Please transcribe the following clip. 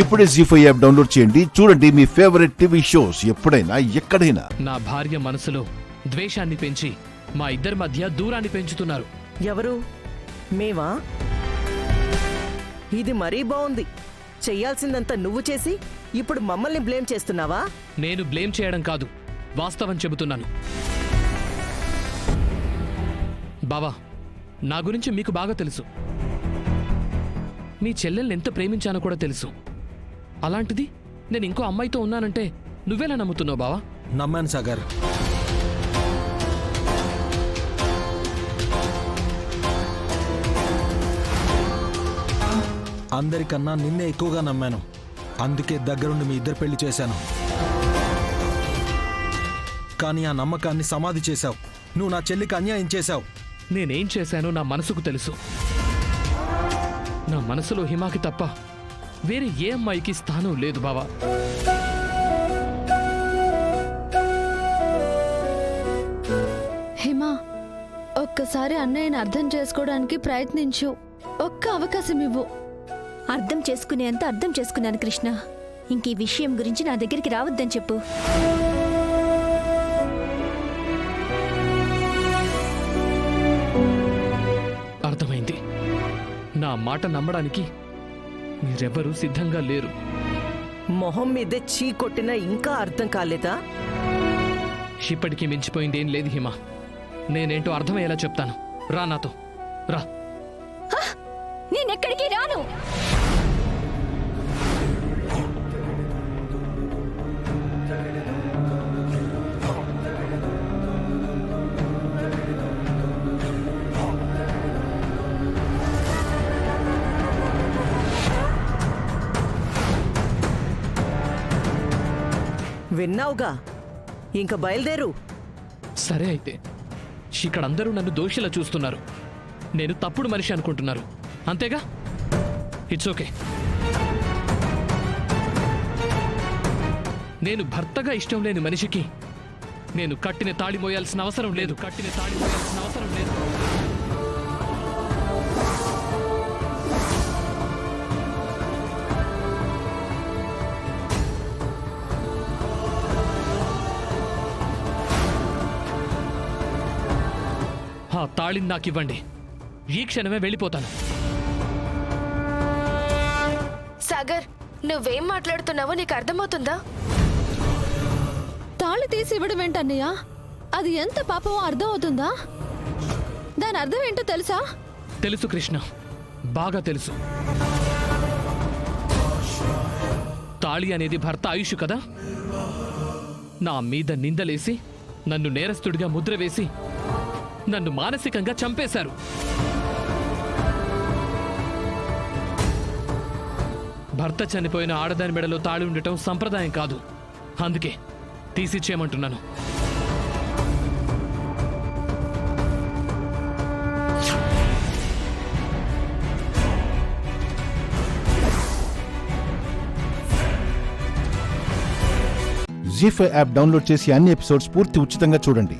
ఇప్పుడే జీ5 app download చేయండి. చూడండి మీ ఫేవరెట్ టీవీ షోస్ ఎప్పుడైనా ఎక్కడైనా. నా భార్య మనసులో ద్వేషాన్ని పెంచి మా ఇద్దరి మధ్య దూరాన్ని పెంచుతున్నారు. ఎవరు? మేవా? ఇది మరీ బాగుంది. చెయ్యాల్సిందంతా నువ్వు చేసి ఇప్పుడు మమ్మల్ని బ్లేమ్ చేస్తున్నావా? నేను బ్లేమ్ చేయడం కాదు, వాస్తవం చెబుతున్నాను. బావా, నా గురించి మీకు బాగా తెలుసు. మీ చెల్లెల్ని ఎంత ప్రేమించానో కూడా తెలుసు. అలాంటిది నేను ఇంకో అమ్మాయితో ఉన్నానంటే నువ్వెలా నమ్ముతున్నావు బావా? నమ్మాను సాగర్. అందరికన్నా నిన్నే ఎక్కువగా నమ్మాను. అందుకే దగ్గరుండి మీ ఇద్దరు పెళ్లి చేశాను. కానీ ఆ నమ్మకాన్ని సమాధి చేశావు. నువ్వు నా చెల్లికి అన్యాయం చేశావు. నేనేం చేశానో నా మనసుకు తెలుసు. నా మనసులో హిమాకి తప్ప వేరే ఏ అమ్మాయికి స్థానం లేదు బావా. హిమా, ఒక్కసారి అన్నయ్యని అర్థం చేసుకోవడానికి ప్రయత్నించు. ఒక్క అవకాశం ఇవ్వు. అర్థం చేసుకునేంత అర్థం చేసుకున్నాను కృష్ణ. ఇంక ఈ విషయం గురించి నా దగ్గరికి రావద్దని చెప్పు. అర్థమైంది. నా మాట నమ్మడానికి మీరెవ్వరూ సిద్ధంగా లేరు. మొహం మీదే చీ కొట్టినా ఇంకా అర్థం కాలేదా? ఇప్పటికీ మించిపోయిందేం లేదు హిమా. నేనేంటో అర్థమయ్యేలా చెప్తాను. రా నాతో, రా. నేనెక్కడికి రాను. విన్నావుగా, ఇంక బయలుదేరు. సరే అయితే, ఇక్కడందరూ నన్ను దోషిలా చూస్తున్నారు. నేను తప్పుడు మనిషి అనుకుంటున్నారు, అంతేగా? It's okay. నేను భర్తగా ఇష్టం లేని మనిషికి నేను కట్టిన తాళి మోయాల్సిన అవసరం లేదు. ఆ తాళిని నాకివ్వండి. ఈ క్షణమే వెళ్ళిపోతాను. సాగర్, నువ్వేం మాట్లాడుతున్నావో నీకు అర్థమవుతుందా? తాళి తీసి ఇవ్వడం ఏంటన్నయ్య? అది ఎంత పాపమో అర్థం అవుతుందా? దాని అర్థం ఏంటో తెలుసా? తెలుసు కృష్ణ, బాగా తెలుసు. తాళి అనేది భర్త ఆయుష్ కదా. నా మీద నిందలేసి, నన్ను నేరస్తుడిగా ముద్ర వేసి, నన్ను మానసికంగా చంపేశారు. భర్త చనిపోయిన ఆడదాని మెడలో తాళి ఉండటం సంప్రదాయం కాదు. అందుకే తీసిచ్చేయమంటున్నాను. జీ5 యాప్ డౌన్లోడ్ చేసి అన్ని ఎపిసోడ్స్ పూర్తి ఉచితంగా చూడండి.